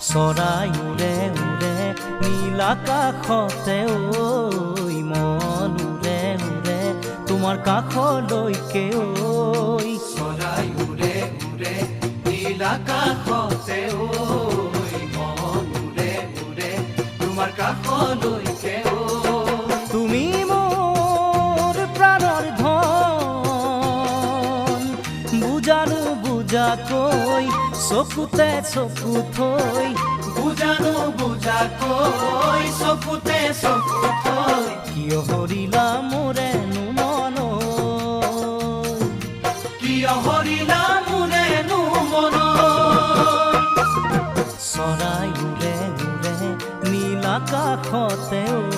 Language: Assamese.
চৰাই উৰে উৰে নীল আকাশতে ঐ মন উৰে উৰে তোমাৰ কাষলৈকে ঐ চৰাই উৰে উৰে নীল আকাশতে ঐ মন উৰে উৰে তোমাৰ কাষলৈকে ঐ তুমি মোৰ প্ৰাণৰ ধন বুজানো বুজাকৈ চকুতে চকু থৈ বুজানো বুজাকৈ চকুতে চকু থৈ কিয় হৰিলা মোৰেনো মন কিয় হৰিলা মোৰেনো মন চৰাই উৰে উৰে নীল আকাশতে ঐ